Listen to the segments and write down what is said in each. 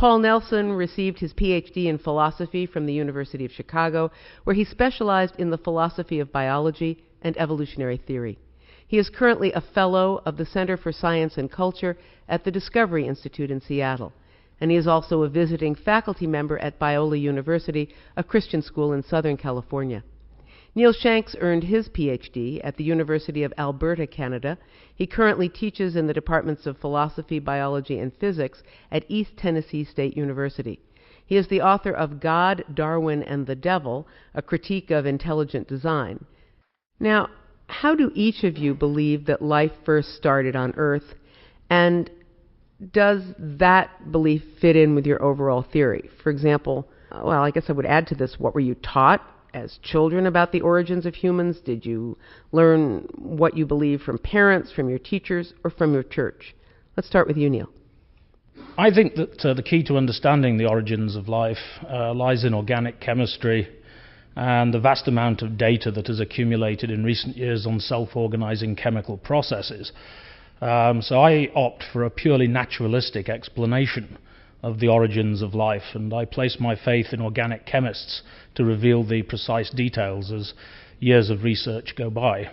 Paul Nelson received his PhD in philosophy from the University of Chicago, where he specialized in the philosophy of biology and evolutionary theory. He is currently a fellow of the Center for Science and Culture at the Discovery Institute in Seattle, and he is also a visiting faculty member at Biola University, a Christian school in Southern California. Neil Shanks earned his PhD at the University of Alberta, Canada. He currently teaches in the departments of philosophy, biology, and physics at East Tennessee State University. He is the author of God, Darwin, and the Devil, a critique of intelligent design. Now, how do each of you believe that life first started on Earth, and does that belief fit in with your overall theory? For example, well, I guess I would add to this, what were you taught as children about the origins of humans? Did you learn what you believe from parents, from your teachers, or from your church? Let's start with you, Neil. I think that the key to understanding the origins of life lies in organic chemistry and the vast amount of data that has accumulated in recent years on self-organizing chemical processes. So I opt for a purely naturalistic explanation of the origins of life, and I place my faith in organic chemists to reveal the precise details as years of research go by.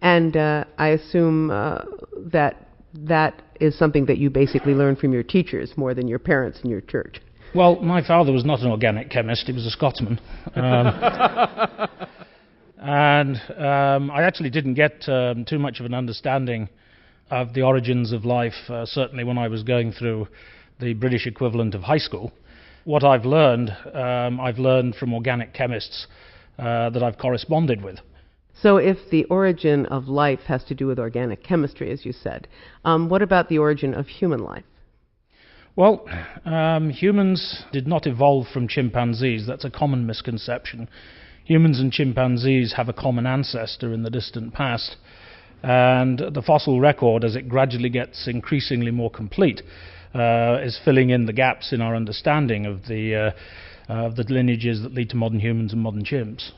And I assume that is something that you basically learned from your teachers more than your parents and your church. Well, my father was not an organic chemist, he was a Scotsman. And I actually didn't get too much of an understanding of the origins of life, certainly when I was going through the British equivalent of high school. What I've learned from organic chemists that I've corresponded with. So if the origin of life has to do with organic chemistry, as you said, what about the origin of human life? Well, humans did not evolve from chimpanzees. That's a common misconception. Humans and chimpanzees have a common ancestor in the distant past, and the fossil record, as it gradually gets increasingly more complete, is filling in the gaps in our understanding of the lineages that lead to modern humans and modern chimps.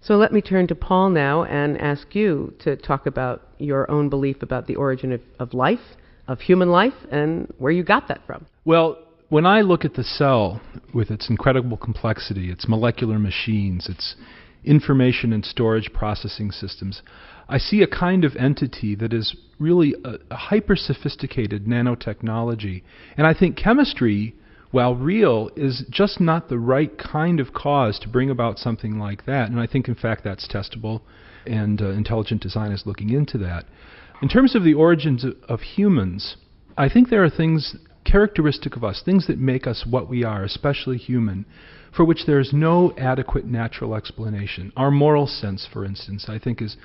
So let me turn to Paul now and ask you to talk about your own belief about the origin of life, of human life, and where you got that from. Well, when I look at the cell with its incredible complexity, its molecular machines, its information and storage processing systems, I see a kind of entity that is really a hyper-sophisticated nanotechnology. And I think chemistry, while real, is just not the right kind of cause to bring about something like that. And I think, in fact, that's testable, and intelligent design is looking into that. In terms of the origins of humans, I think there are things characteristic of us, things that make us what we are, especially human, for which there is no adequate natural explanation. Our moral sense, for instance, I think is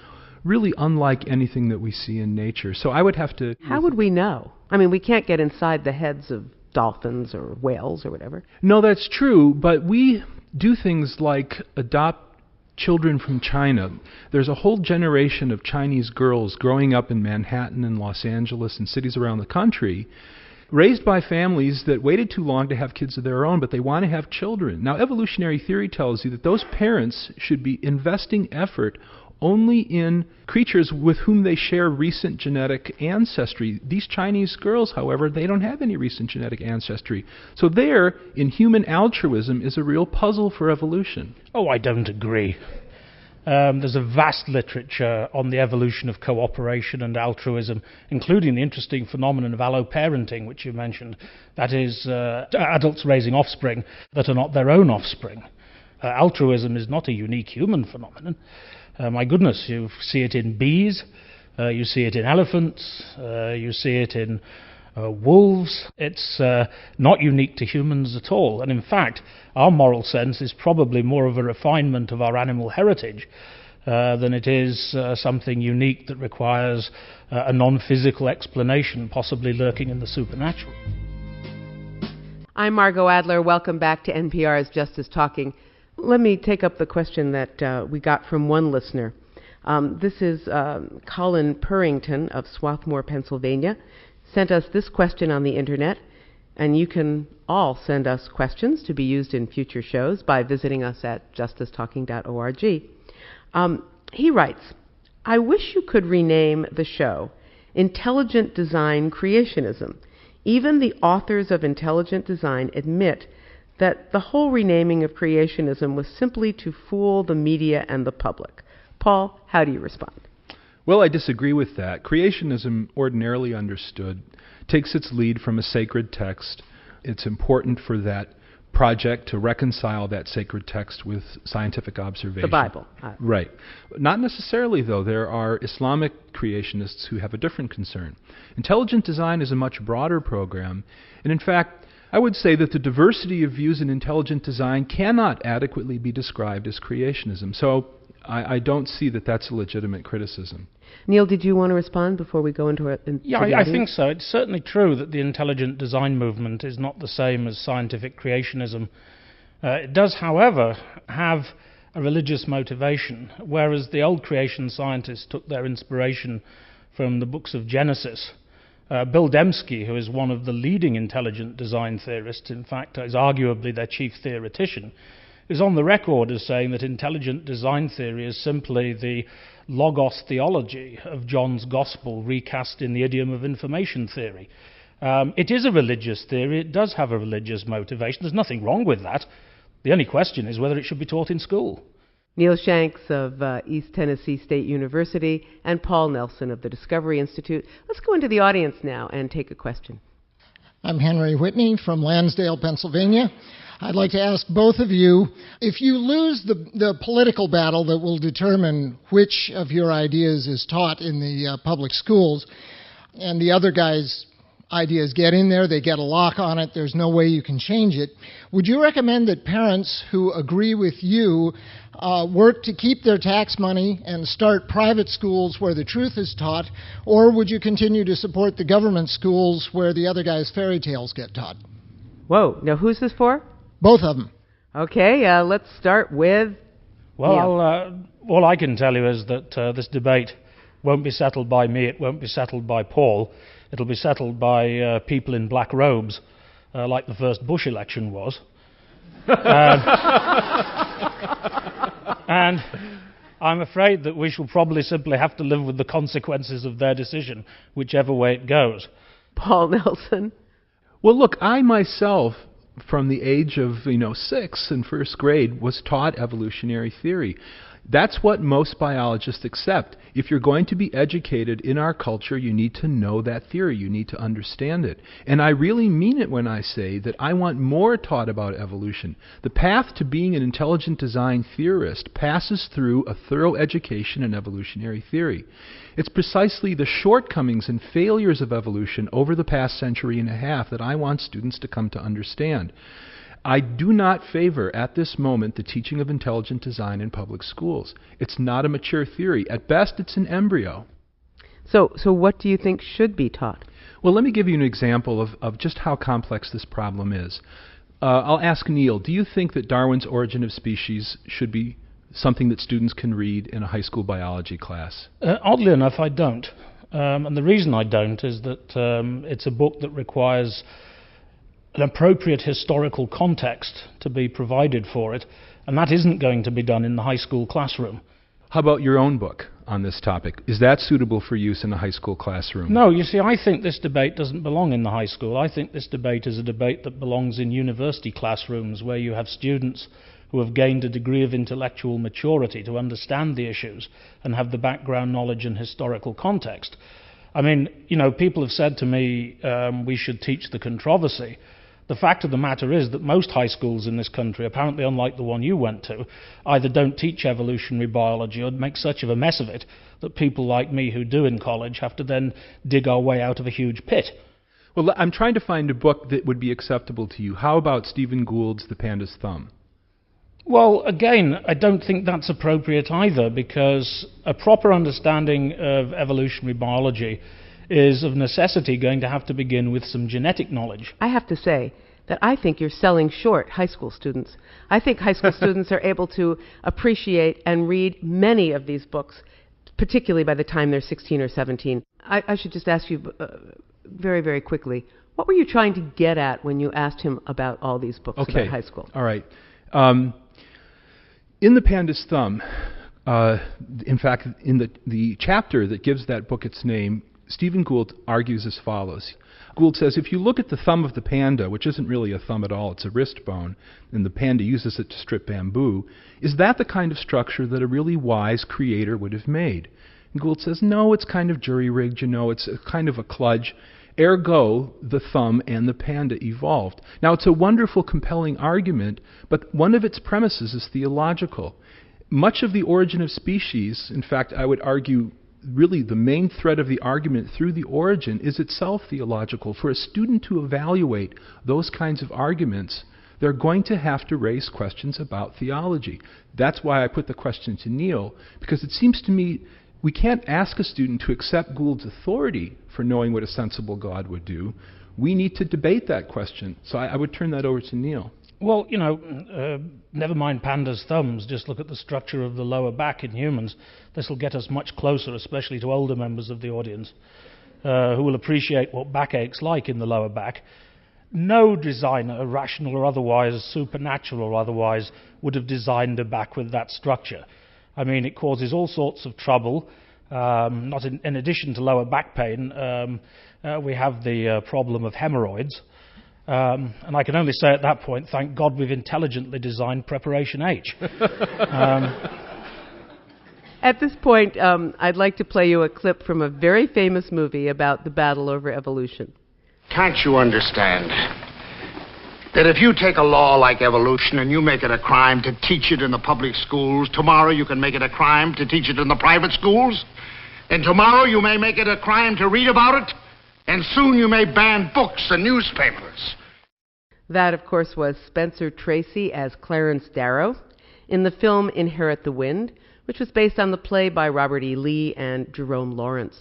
really unlike anything that we see in nature. So I would have to... How would we know? I mean, we can't get inside the heads of dolphins or whales or whatever. No, that's true, but we do things like adopt children from China. There's a whole generation of Chinese girls growing up in Manhattan and Los Angeles and cities around the country, raised by families that waited too long to have kids of their own, but they want to have children. Now, evolutionary theory tells you that those parents should be investing effort only in creatures with whom they share recent genetic ancestry. These Chinese girls, however, they don't have any recent genetic ancestry. So there, in human altruism, is a real puzzle for evolution. Oh, I don't agree. There's a vast literature on the evolution of cooperation and altruism, including the interesting phenomenon of alloparenting, which you mentioned. That is, adults raising offspring that are not their own offspring. Altruism is not a unique human phenomenon. My goodness, you see it in bees, you see it in elephants, you see it in wolves. It's not unique to humans at all. And in fact, our moral sense is probably more of a refinement of our animal heritage than it is something unique that requires a non-physical explanation, possibly lurking in the supernatural. I'm Margot Adler. Welcome back to NPR's Justice Talking. Let me take up the question that we got from one listener. This is Colin Purrington of Swarthmore, Pennsylvania. Sent us this question on the internet, and you can all send us questions to be used in future shows by visiting us at justicetalking.org. He writes, I wish you could rename the show Intelligent Design Creationism, Even the authors of intelligent design admit that the whole renaming of creationism was simply to fool the media and the public. Paul, how do you respond? Well, I disagree with that. Creationism, ordinarily understood, takes its lead from a sacred text. It's important for that project to reconcile that sacred text with scientific observation. The Bible. Right. Not necessarily, though. There are Islamic creationists who have a different concern. Intelligent design is a much broader program, and in fact, I would say that the diversity of views in intelligent design cannot adequately be described as creationism. So I don't see that that's a legitimate criticism. Neil, did you want to respond before we go into it? Yeah, I think so. It's certainly true that the intelligent design movement is not the same as scientific creationism. It does, however, have a religious motivation, whereas the old creation scientists took their inspiration from the books of Genesis. Bill Dembski, who is one of the leading intelligent design theorists, in fact, is arguably their chief theoretician, is on the record as saying that intelligent design theory is simply the logos theology of John's Gospel recast in the idiom of information theory. It is a religious theory. It does have a religious motivation. There's nothing wrong with that. The only question is whether it should be taught in school. Neil Shanks of East Tennessee State University and Paul Nelson of the Discovery Institute. Let's go into the audience now and take a question. I'm Henry Whitney from Lansdale, Pennsylvania. I'd like to ask both of you, if you lose the political battle that will determine which of your ideas is taught in the public schools, and the other guy's ideas get in there, they get a lock on it, there's no way you can change it, would you recommend that parents who agree with you work to keep their tax money and start private schools where the truth is taught, or would you continue to support the government schools where the other guy's fairy tales get taught? Whoa, now who's this for? Both of them. Okay, let's start with Well, all I can tell you is that this debate won't be settled by me, it won't be settled by Paul, it'll be settled by people in black robes, like the first Bush election was. And I'm afraid that we shall probably simply have to live with the consequences of their decision, whichever way it goes. Paul Nelson. Well, look, I myself, from the age of 6 in first grade, was taught evolutionary theory. That's what most biologists accept. If you're going to be educated in our culture, you need to know that theory. You need to understand it. And I really mean it when I say that I want more taught about evolution. The path to being an intelligent design theorist passes through a thorough education in evolutionary theory. It's precisely the shortcomings and failures of evolution over the past century and a half that I want students to come to understand. I do not favor, at this moment, the teaching of intelligent design in public schools. It's not a mature theory. At best, it's an embryo. So what do you think should be taught? Well, let me give you an example of just how complex this problem is. I'll ask Neil, do you think that Darwin's Origin of Species should be something that students can read in a high school biology class? Oddly enough, I don't. And the reason I don't is that it's a book that requires an appropriate historical context to be provided for it, and that isn't going to be done in the high school classroom. How about your own book on this topic? Is that suitable for use in a high school classroom? No, you see, I think this debate doesn't belong in the high school. I think this debate is a debate that belongs in university classrooms, where you have students who have gained a degree of intellectual maturity to understand the issues and have the background knowledge and historical context. I mean, people have said to me, we should teach the controversy. The fact of the matter is that most high schools in this country, apparently unlike the one you went to, either don't teach evolutionary biology or make such of a mess of it that people like me who do in college have to then dig our way out of a huge pit. Well, I'm trying to find a book that would be acceptable to you. How about Stephen Gould's The Panda's Thumb? Well, again, I don't think that's appropriate either, because a proper understanding of evolutionary biology is of necessity going to have to begin with some genetic knowledge. I have to say that I think you're selling short high school students. I think high school students are able to appreciate and read many of these books, particularly by the time they're 16 or 17. I should just ask you very, very quickly, what were you trying to get at when you asked him about all these books about high school? All right. In The Panda's Thumb, in fact, in the chapter that gives that book its name, Stephen Gould argues as follows. Gould says, if you look at the thumb of the panda, which isn't really a thumb at all, it's a wrist bone, and the panda uses it to strip bamboo, is that the kind of structure that a really wise creator would have made? And Gould says, no, it's kind of jury-rigged, it's a kind of a kludge. Ergo, the thumb and the panda evolved. Now, it's a wonderful, compelling argument, but one of its premises is theological. Much of the origin of species, in fact, I would argue, really the main thread of the argument through the origin is itself theological. For a student to evaluate those kinds of arguments, they're going to have to raise questions about theology. That's why I put the question to Niall, because it seems to me we can't ask a student to accept Gould's authority for knowing what a sensible God would do. We need to debate that question. So I would turn that over to Niall. Well, never mind pandas' thumbs, just look at the structure of the lower back in humans. This will get us much closer, especially to older members of the audience, who will appreciate what backache's like in the lower back. No designer, rational or otherwise, supernatural or otherwise, would have designed a back with that structure. I mean, it causes all sorts of trouble. Not in addition to lower back pain, we have the problem of hemorrhoids. And I can only say at that point, thank God we've intelligently designed Preparation H. At this point, I'd like to play you a clip from a very famous movie about the battle over evolution. Can't you understand that if you take a law like evolution and you make it a crime to teach it in the public schools, tomorrow you can make it a crime to teach it in the private schools, and tomorrow you may make it a crime to read about it, and soon you may ban books and newspapers. That, of course, was Spencer Tracy as Clarence Darrow in the film Inherit the Wind, which was based on the play by Robert E. Lee and Jerome Lawrence.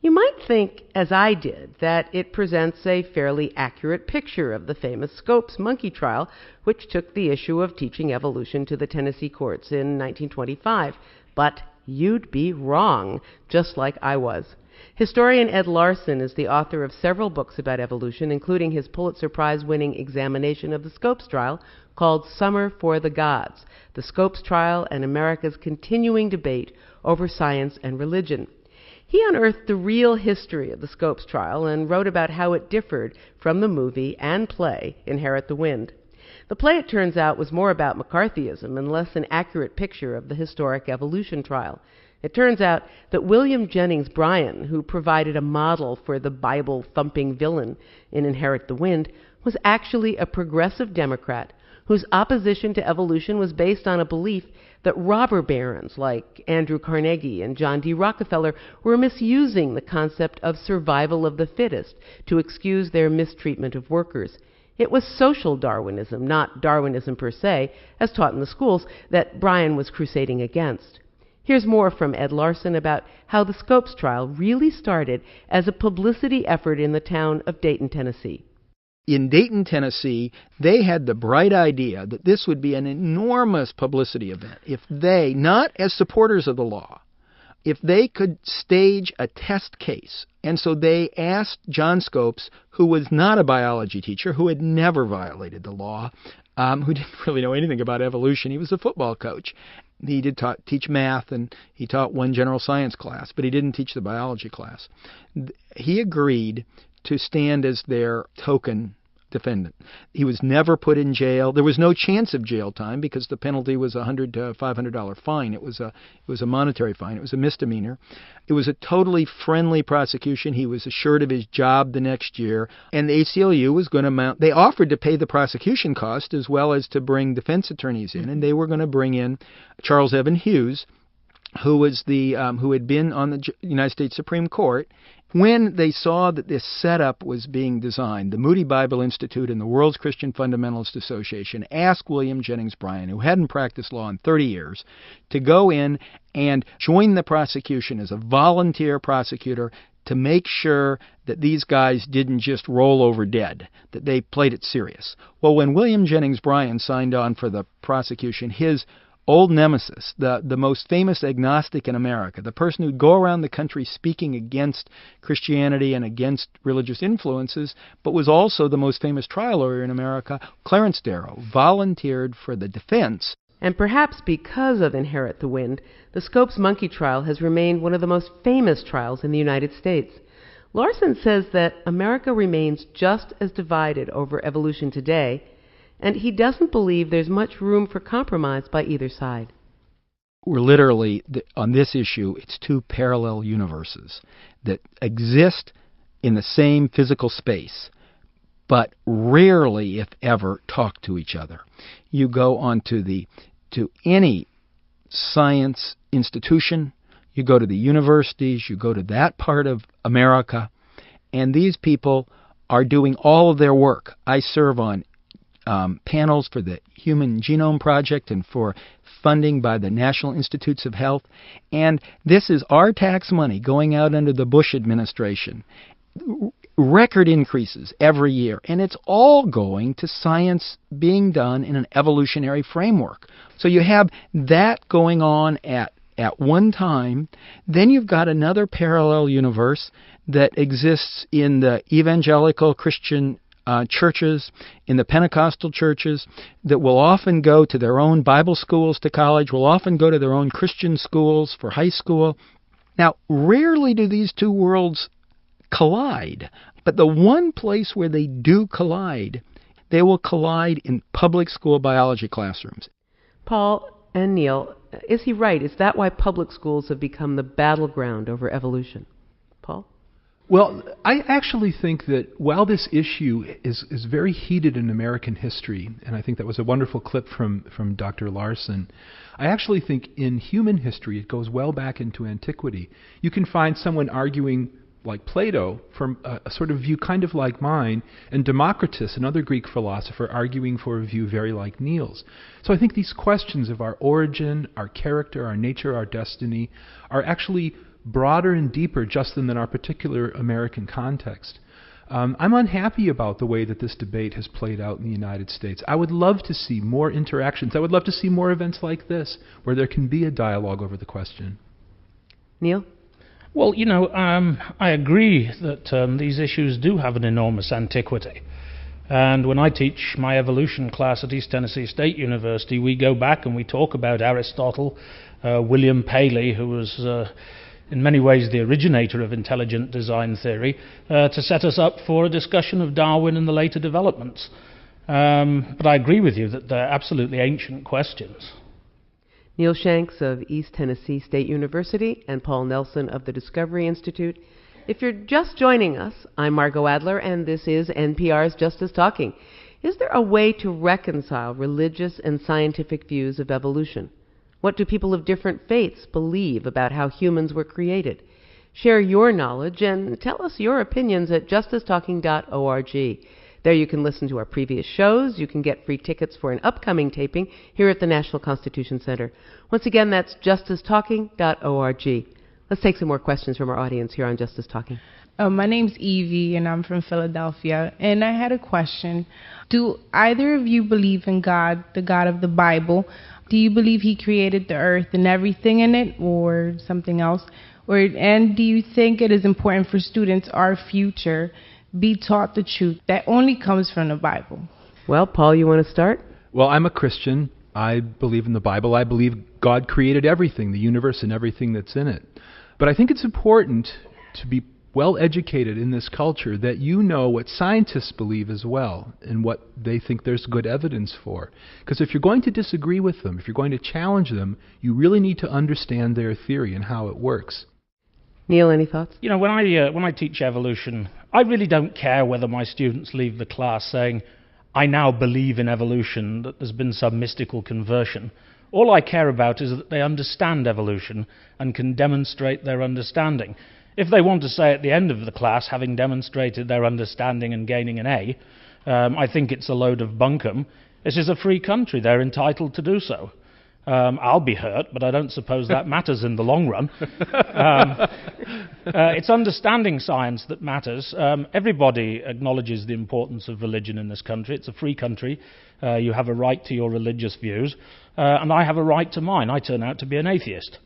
You might think, as I did, that it presents a fairly accurate picture of the famous Scopes monkey trial, which took the issue of teaching evolution to the Tennessee courts in 1925. But you'd be wrong, just like I was. Historian Ed Larson is the author of several books about evolution, including his Pulitzer Prize-winning examination of the Scopes trial called Summer for the Gods, the Scopes trial and America's continuing debate over science and religion. He unearthed the real history of the Scopes trial and wrote about how it differed from the movie and play Inherit the Wind. The play, it turns out, was more about McCarthyism and less an accurate picture of the historic evolution trial. It turns out that William Jennings Bryan, who provided a model for the Bible-thumping villain in Inherit the Wind, was actually a progressive Democrat whose opposition to evolution was based on a belief that robber barons like Andrew Carnegie and John D. Rockefeller were misusing the concept of survival of the fittest to excuse their mistreatment of workers. It was social Darwinism, not Darwinism per se, as taught in the schools, that Bryan was crusading against. Here's more from Ed Larson about how the Scopes trial really started as a publicity effort in the town of Dayton, Tennessee. In Dayton, Tennessee, they had the bright idea that this would be an enormous publicity event if they, not as supporters of the law, if they could stage a test case. And so they asked John Scopes, who was not a biology teacher, who had never violated the law, who didn't really know anything about evolution. He was a football coach. He did teach math, and he taught one general science class, but he didn't teach the biology class. He agreed to stand as their token defendant. He was never put in jail. There was no chance of jail time because the penalty was a $100 to $500 fine. It was a monetary fine. It was a misdemeanor. It was a totally friendly prosecution. He was assured of his job the next year, and the ACLU was going to mount. They offered to pay the prosecution cost as well as to bring defense attorneys in, and they were going to bring in Charles Evan Hughes, who was who had been on the United States Supreme Court. When they saw that this setup was being designed, the Moody Bible Institute and the World's Christian Fundamentalist Association asked William Jennings Bryan, who hadn't practiced law in 30 years, to go in and join the prosecution as a volunteer prosecutor to make sure that these guys didn't just roll over dead, that they played it serious. Well, when William Jennings Bryan signed on for the prosecution, his old nemesis, the most famous agnostic in America, the person who'd go around the country speaking against Christianity and against religious influences, but was also the most famous trial lawyer in America, Clarence Darrow, volunteered for the defense. And perhaps because of Inherit the Wind, the Scopes monkey trial has remained one of the most famous trials in the United States. Larson says that America remains just as divided over evolution today, and he doesn't believe there's much room for compromise by either side. We're literally, on this issue, it's two parallel universes that exist in the same physical space, but rarely, if ever, talk to each other. You go to any science institution, you go to the universities, you go to that part of America, and these people are doing all of their work. I serve on panels for the Human Genome Project and for funding by the National Institutes of Health, and this is our tax money going out under the Bush administration. Record increases every year, and it's all going to science being done in an evolutionary framework. So you have that going on at one time. Then you've got another parallel universe that exists in the evangelical Christian churches, in the Pentecostal churches, that will often go to their own Bible schools to college, will often go to their own Christian schools for high school. Now, rarely do these two worlds collide, but the one place where they do collide, they will collide in public school biology classrooms. Paul and Neil, is he right? Is that why public schools have become the battleground over evolution? Paul? Well, I actually think that while this issue is very heated in American history, and I think that was a wonderful clip from Dr. Larson, I actually think in human history it goes well back into antiquity. You can find someone arguing like Plato from a sort of view kind of like mine, and Democritus, another Greek philosopher, arguing for a view very like Niall's. So I think these questions of our origin, our character, our nature, our destiny are actually broader and deeper just than our particular American context. I'm unhappy about the way that this debate has played out in the United States. I would love to see more interactions. I would love to see more events like this where there can be a dialogue over the question. Neil? Well, I agree that these issues do have an enormous antiquity. And when I teach my evolution class at East Tennessee State University, we go back and we talk about Aristotle, William Paley, who was in many ways the originator of intelligent design theory, to set us up for a discussion of Darwin and the later developments. But I agree with you that they're absolutely ancient questions. Neil Shanks of East Tennessee State University and Paul Nelson of the Discovery Institute. If you're just joining us, I'm Margot Adler, and this is NPR's Justice Talking. Is there a way to reconcile religious and scientific views of evolution? What do people of different faiths believe about how humans were created? Share your knowledge and tell us your opinions at justicetalking.org. There you can listen to our previous shows. You can get free tickets for an upcoming taping here at the National Constitution Center. Once again, that's justicetalking.org. Let's take some more questions from our audience here on Justice Talking. My name's Evie, and I'm from Philadelphia. And I had a question. Do either of you believe in God, the God of the Bible? Do you believe he created the earth and everything in it, or something else? And do you think it is important for students, our future, be taught the truth that only comes from the Bible? Well, Paul, you want to start? Well, I'm a Christian. I believe in the Bible. I believe God created everything, the universe and everything that's in it. But I think it's important to be well educated in this culture that you know what scientists believe as well and what they think there's good evidence for. Because if you're going to disagree with them, if you're going to challenge them, you really need to understand their theory and how it works. Neil, any thoughts? When I teach evolution, I really don't care whether my students leave the class saying, I now believe in evolution, that there's been some mystical conversion. All I care about is that they understand evolution and can demonstrate their understanding. If they want to say at the end of the class, having demonstrated their understanding and gaining an A, I think it's a load of bunkum. This is a free country. They're entitled to do so. I'll be hurt, but I don't suppose that matters in the long run. It's understanding science that matters. Everybody acknowledges the importance of religion in this country. It's a free country. You have a right to your religious views, and I have a right to mine. I turn out to be an atheist,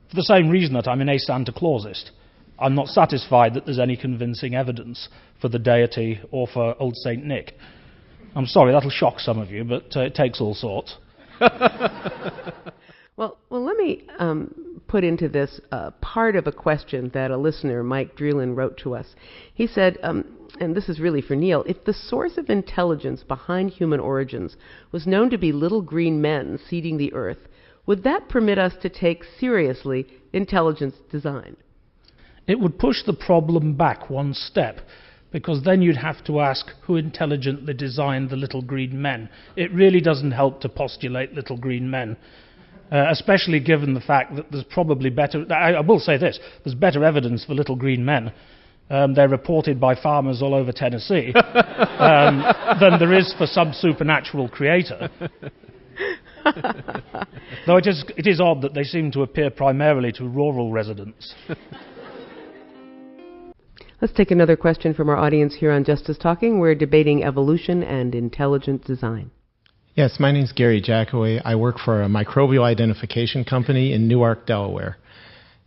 for the same reason that I'm an a-Santa Clausist. I'm not satisfied that there's any convincing evidence for the deity or for old St. Nick. I'm sorry, that'll shock some of you, but it takes all sorts. Well, let me put into this part of a question that a listener, Mike Drelin, wrote to us. He said, and this is really for Niall, if the source of intelligence behind human origins was known to be little green men seeding the earth, would that permit us to take seriously intelligence design? It would push the problem back one step, because then you'd have to ask who intelligently designed the little green men. It really doesn't help to postulate little green men, especially given the fact that there's probably better... I will say this, there's better evidence for little green men. They're reported by farmers all over Tennessee than there is for some supernatural creator. Though it is odd that they seem to appear primarily to rural residents. Let's take another question from our audience here on Justice Talking. We're debating evolution and intelligent design. Yes, my name's Gary Jackaway. I work for a microbial identification company in Newark, Delaware.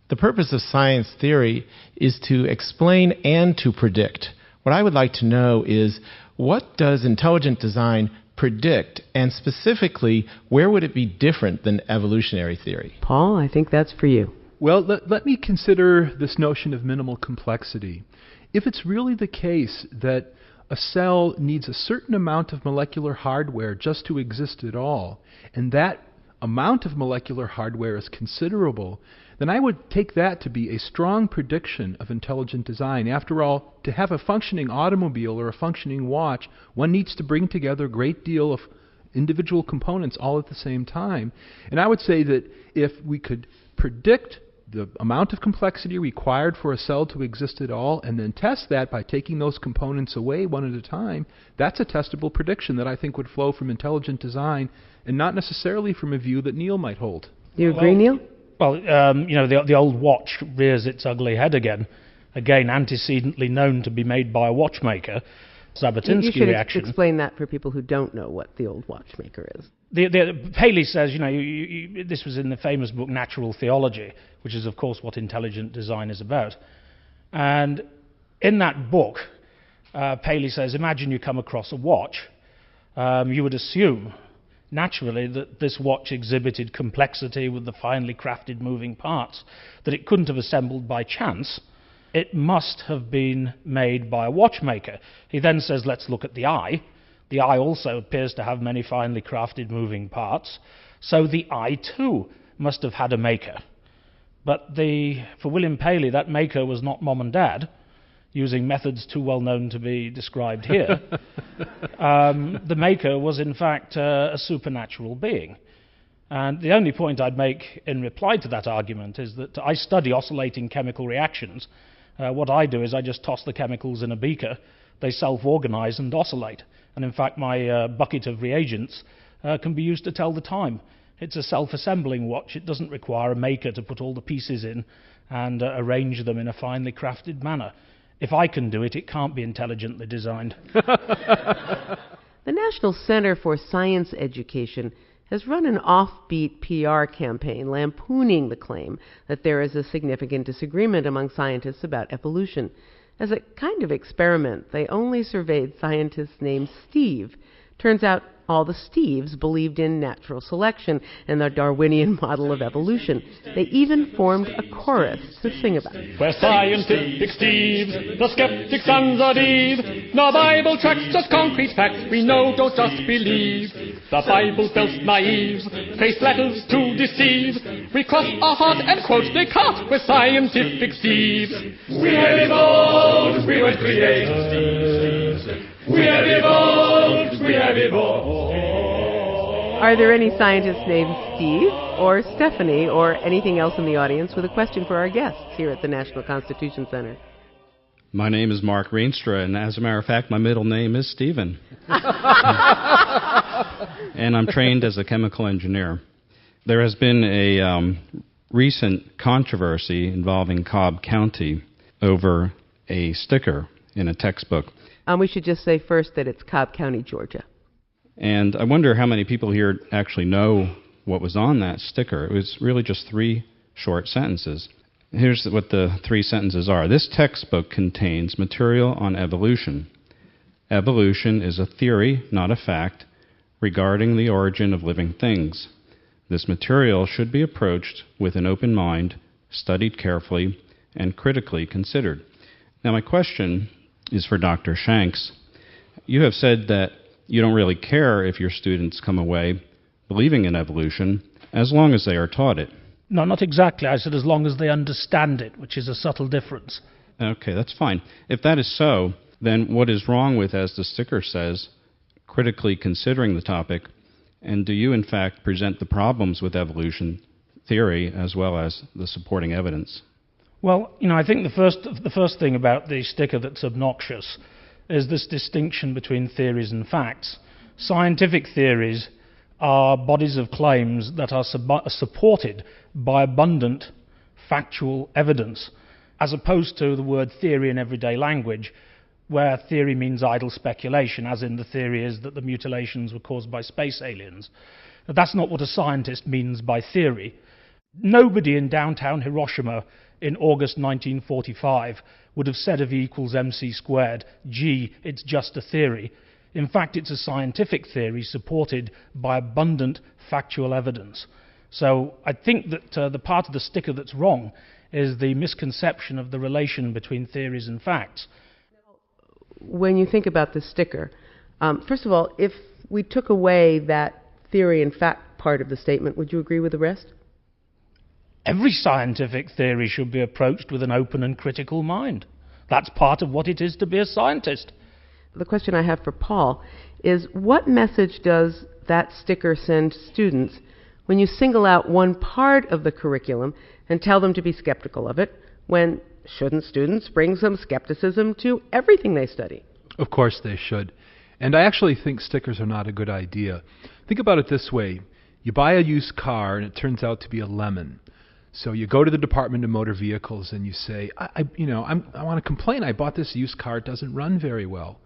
The purpose of science theory is to explain and to predict. What I would like to know is, what does intelligent design predict, and specifically, where would it be different than evolutionary theory? Paul, I think that's for you. Well, let me consider this notion of minimal complexity. If it's really the case that a cell needs a certain amount of molecular hardware just to exist at all, and that amount of molecular hardware is considerable, then I would take that to be a strong prediction of intelligent design. After all, to have a functioning automobile or a functioning watch, one needs to bring together a great deal of individual components all at the same time. And I would say that if we could predict the amount of complexity required for a cell to exist at all, and then test that by taking those components away one at a time, that's a testable prediction that I think would flow from intelligent design, and not necessarily from a view that Niall might hold. Do you agree, Niall? Well, the old watch rears its ugly head again. Again, antecedently known to be made by a watchmaker. Zhabotinsky you should reaction. Explain that for people who don't know what the old watchmaker is. Paley says, this was in the famous book Natural Theology, which is, of course, what intelligent design is about. And in that book, Paley says, imagine you come across a watch. You would assume, naturally, that this watch exhibited complexity with the finely crafted moving parts, that it couldn't have assembled by chance. It must have been made by a watchmaker. He then says, let's look at the eye. The eye also appears to have many finely crafted moving parts. So the eye, too, must have had a maker. But for William Paley, that maker was not mom and dad, using methods too well known to be described here. The maker was, in fact, a supernatural being. And the only point I'd make in reply to that argument is that I study oscillating chemical reactions. What I do is I just toss the chemicals in a beaker. They self-organize and oscillate. And in fact, my bucket of reagents can be used to tell the time. It's a self-assembling watch. It doesn't require a maker to put all the pieces in and arrange them in a finely crafted manner. If I can do it, it can't be intelligently designed. The National Center for Science Education has run an offbeat PR campaign lampooning the claim that there is a significant disagreement among scientists about evolution. As a kind of experiment, they only surveyed scientists named Steve. Turns out all the Steves believed in natural selection and the Darwinian model of evolution. They even formed a chorus to sing about it. We're scientific Steves, the skeptics and the Eve. No Bible tracts, just concrete facts, we know, don't just believe. The Bible's built naive, face letters to deceive. We cross our heart and quote Descartes, we're scientific Steves. We have evolved, we were created. We have evolved, we have evolved. Are there any scientists named Steve or Stephanie or anything else in the audience with a question for our guests here at the National Constitution Center? My name is Mark Reenstra, and as a matter of fact, my middle name is Stephen. And I'm trained as a chemical engineer. There has been a recent controversy involving Cobb County over a sticker in a textbook. We should just say first that it's Cobb County, Georgia. And I wonder how many people here actually know what was on that sticker. It was really just 3 short sentences. Here's what the 3 sentences are. This textbook contains material on evolution. Evolution is a theory, not a fact, regarding the origin of living things. This material should be approached with an open mind, studied carefully, and critically considered. Now, my question is for Dr. Shanks. You have said that you don't really care if your students come away believing in evolution as long as they are taught it. No, not exactly. I said as long as they understand it, which is a subtle difference. Okay, that's fine. If that is so, then what is wrong with, as the sticker says, critically considering the topic, and do you in fact present the problems with evolution theory as well as the supporting evidence? Well, I think the first thing about the sticker that's obnoxious is this distinction between theories and facts. Scientific theories are bodies of claims that are supported by abundant factual evidence, as opposed to the word theory in everyday language, where theory means idle speculation, as in the theory is that the mutilations were caused by space aliens. But that's not what a scientist means by theory. Nobody in downtown Hiroshima in August 1945 would have said of E equals mc squared, gee, it's just a theory. In fact, it's a scientific theory supported by abundant factual evidence. So I think that the part of the sticker that's wrong is the misconception of the relation between theories and facts. When you think about the sticker, first of all, if we took away that theory and fact part of the statement, would you agree with the rest? Every scientific theory should be approached with an open and critical mind. That's part of what it is to be a scientist. The question I have for Paul is, what message does that sticker send students when you single out one part of the curriculum and tell them to be skeptical of it, when shouldn't students bring some skepticism to everything they study? Of course they should. And I actually think stickers are not a good idea. Think about it this way. You buy a used car and it turns out to be a lemon. So you go to the Department of Motor Vehicles and you say, I want to complain. I bought this used car. It doesn't run very well.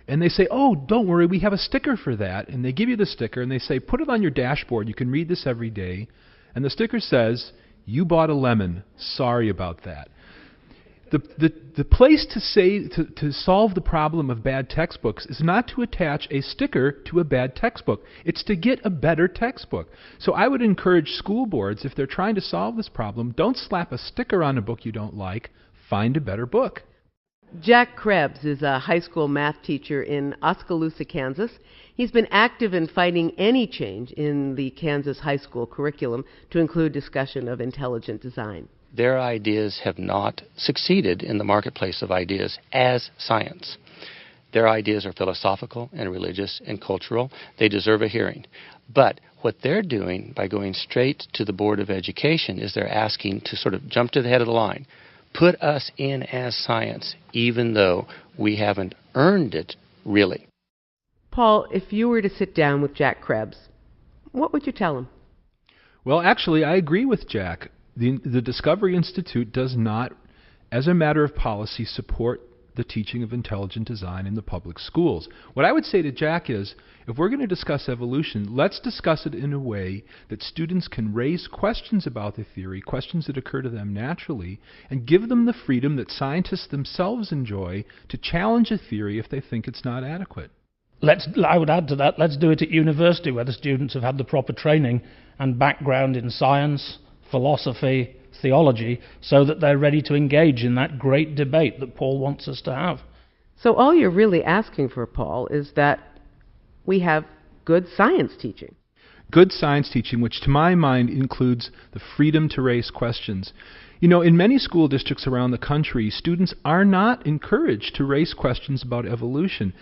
And they say, oh, don't worry, we have a sticker for that. And they give you the sticker and they say, put it on your dashboard. You can read this every day. And the sticker says, you bought a lemon. Sorry about that. The place to solve the problem of bad textbooks is not to attach a sticker to a bad textbook. It's to get a better textbook. So I would encourage school boards, if they're trying to solve this problem, don't slap a sticker on a book you don't like. Find a better book. Jack Krebs is a high school math teacher in Oskaloosa, Kansas. He's been active in fighting any change in the Kansas high school curriculum to include discussion of intelligent design. Their ideas have not succeeded in the marketplace of ideas as science. Their ideas are philosophical and religious and cultural. They deserve a hearing. But what they're doing by going straight to the Board of Education is they're asking to sort of jump to the head of the line. Put us in as science, even though we haven't earned it, really. Paul, if you were to sit down with Jack Krebs, what would you tell him? Well, actually, I agree with Jack. The Discovery Institute does not, as a matter of policy, support the teaching of intelligent design in the public schools. What I would say to Jack is, if we're going to discuss evolution, let's discuss it in a way that students can raise questions about the theory, questions that occur to them naturally, and give them the freedom that scientists themselves enjoy to challenge a theory if they think it's not adequate. I would add to that, let's do it at university, where the students have had the proper training and background in science, philosophy, theology, so that they're ready to engage in that great debate that Paul wants us to have. So all you're really asking for, Paul, is that we have good science teaching. Good science teaching, which to my mind includes the freedom to raise questions. You know, in many school districts around the country, students are not encouraged to raise questions about evolution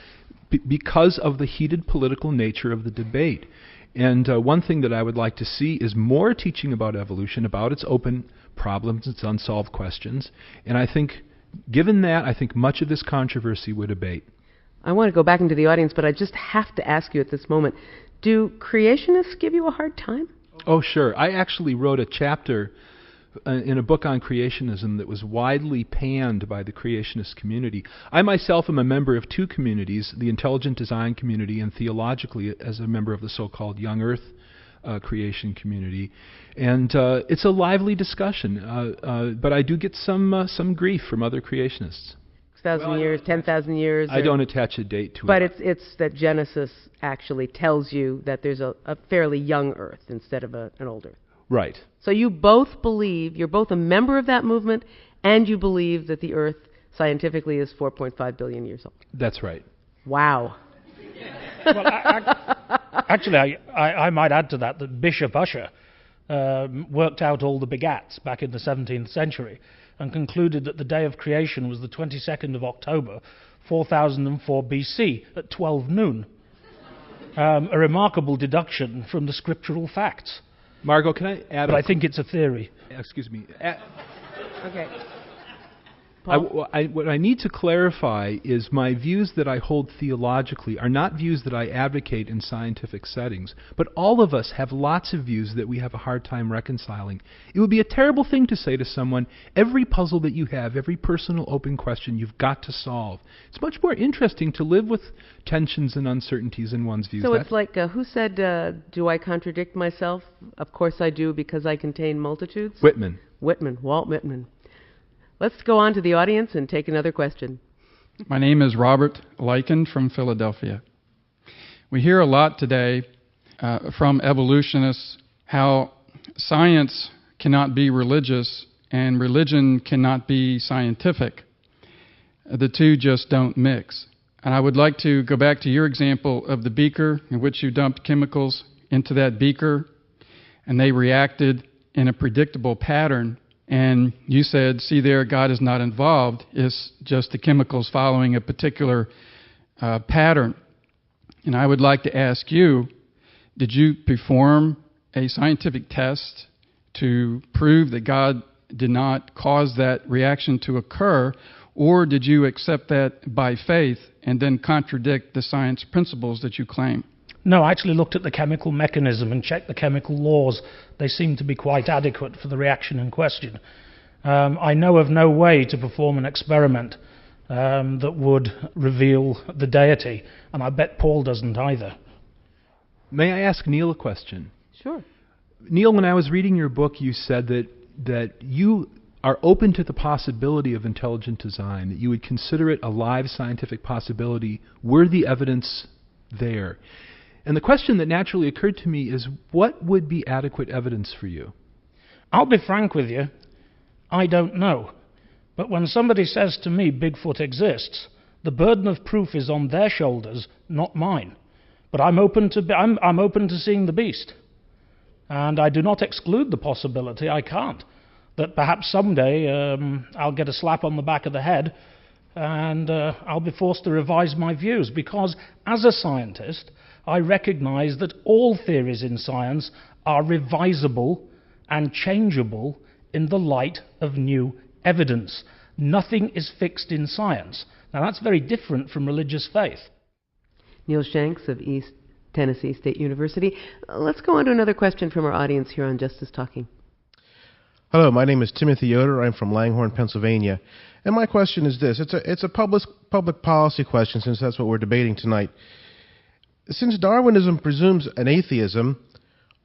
because of the heated political nature of the debate. And one thing that I would like to see is more teaching about evolution, about its open problems, its unsolved questions. And I think, given that, I think much of this controversy would abate. I want to go back into the audience, but I just have to ask you at this moment, do creationists give you a hard time? Oh, sure. I actually wrote a chapter in a book on creationism that was widely panned by the creationist community. I myself am a member of two communities, the intelligent design community and theologically as a member of the so-called young earth creation community. And it's a lively discussion, but I do get some grief from other creationists. 6,000 years, 10,000 years? I don't attach a date to but it. But it's that Genesis actually tells you that there's a fairly young Earth instead of an old Earth. Right. So you both believe, you're both a member of that movement, and you believe that the Earth scientifically is 4.5 billion years old. That's right. Wow. Well, actually, I might add to that Bishop Ussher worked out all the begats back in the 17th century and concluded that the day of creation was the 22nd of October, 4004 BC at 12 noon. A remarkable deduction from the scriptural facts. Margot, can I add? But I think it's a theory. Excuse me. Okay. What I need to clarify is my views that I hold theologically are not views that I advocate in scientific settings, but all of us have lots of views that we have a hard time reconciling. It would be a terrible thing to say to someone, every puzzle that you have, every personal open question you've got to solve. It's much more interesting to live with tensions and uncertainties in one's views. So it's like, who said, do I contradict myself? Of course I do, because I contain multitudes? Whitman. Walt Whitman. Let's go on to the audience and take another question. My name is Robert Lycan from Philadelphia. We hear a lot today from evolutionists how science cannot be religious and religion cannot be scientific. The two just don't mix. And I would like to go back to your example of the beaker in which you dumped chemicals into that beaker and they reacted in a predictable pattern. And you said, see there, God is not involved. It's just the chemicals following a particular pattern. And I would like to ask you, did you perform a scientific test to prove that God did not cause that reaction to occur, or did you accept that by faith and then contradict the science principles that you claim? No, I actually looked at the chemical mechanism and checked the chemical laws. They seem to be quite adequate for the reaction in question. I know of no way to perform an experiment that would reveal the deity, and I bet Paul doesn't either. May I ask Neil a question? Sure. Neil, when I was reading your book, you said that you are open to the possibility of intelligent design, that you would consider it a live scientific possibility were the evidence there. And the question that naturally occurred to me is, what would be adequate evidence for you? I'll be frank with you, I don't know. But when somebody says to me Bigfoot exists, the burden of proof is on their shoulders, not mine. But I'm open to seeing the beast. And I do not exclude the possibility, I can't, that perhaps someday I'll get a slap on the back of the head and I'll be forced to revise my views, because as a scientist, I recognize that all theories in science are revisable and changeable in the light of new evidence. Nothing is fixed in science. Now, that's very different from religious faith. Neil Shanks of East Tennessee State University. Let's go on to another question from our audience here on Justice Talking. Hello, my name is Timothy Yoder. I'm from Langhorne, Pennsylvania. And my question is this. It's a public policy question, since that's what we're debating tonight. Since Darwinism presumes an atheism,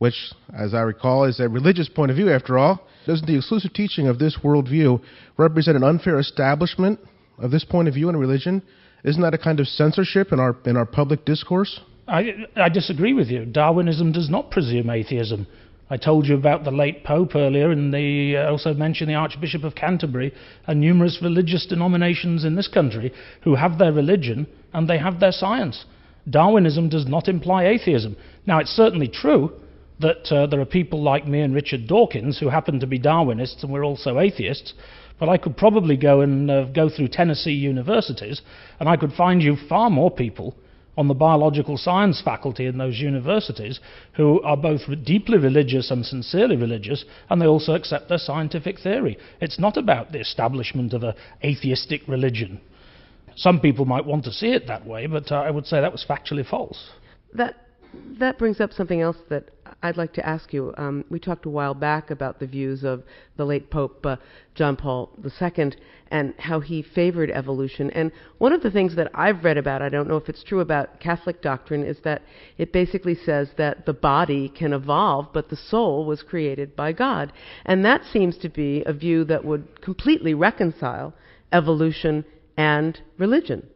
which, as I recall, is a religious point of view after all, doesn't the exclusive teaching of this worldview represent an unfair establishment of this point of view in religion? Isn't that a kind of censorship in our public discourse? I disagree with you. Darwinism does not presume atheism. I told you about the late Pope earlier, and also mentioned the Archbishop of Canterbury and numerous religious denominations in this country who have their religion and they have their science. Darwinism does not imply atheism. Now, it's certainly true that there are people like me and Richard Dawkins who happen to be Darwinists, and we're also atheists, but I could probably go through Tennessee universities, and I could find you far more people on the biological science faculty in those universities who are both deeply religious and sincerely religious, and they also accept their scientific theory. It's not about the establishment of an atheistic religion. Some people might want to see it that way, but I would say that was factually false. That brings up something else that I'd like to ask you. We talked a while back about the views of the late Pope John Paul II and how he favored evolution. And one of the things that I've read about, I don't know if it's true about Catholic doctrine, is that it basically says that the body can evolve, but the soul was created by God. And that seems to be a view that would completely reconcile evolution and religion.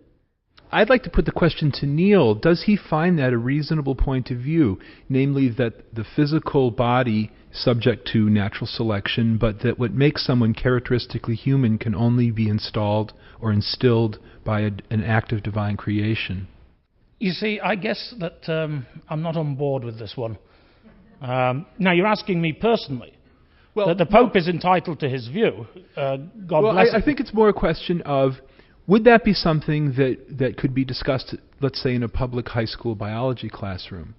I'd like to put the question to Niall. Does he find that a reasonable point of view, namely that the physical body is subject to natural selection, but that what makes someone characteristically human can only be installed or instilled by an act of divine creation? You see, I guess that I'm not on board with this one. Now, you're asking me personally. Well, that the Pope is entitled to his view. God bless him. I think it's more a question of, would that be something that could be discussed, let's say, in a public high school biology classroom?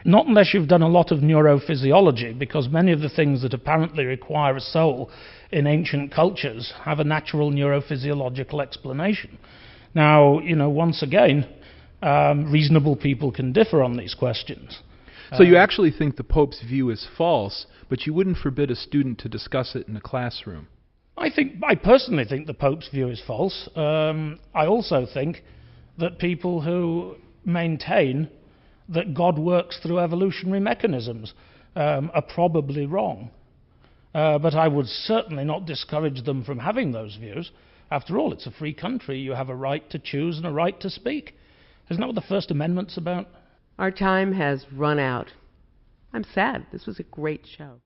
Not unless you've done a lot of neurophysiology, because many of the things that apparently require a soul in ancient cultures have a natural neurophysiological explanation. Now, once again, reasonable people can differ on these questions. So you actually think the Pope's view is false, but you wouldn't forbid a student to discuss it in a classroom? I personally think the Pope's view is false. I also think that people who maintain that God works through evolutionary mechanisms are probably wrong. But I would certainly not discourage them from having those views. After all, it's a free country. You have a right to choose and a right to speak. Isn't that what the First Amendment's about? Our time has run out. I'm sad. This was a great show.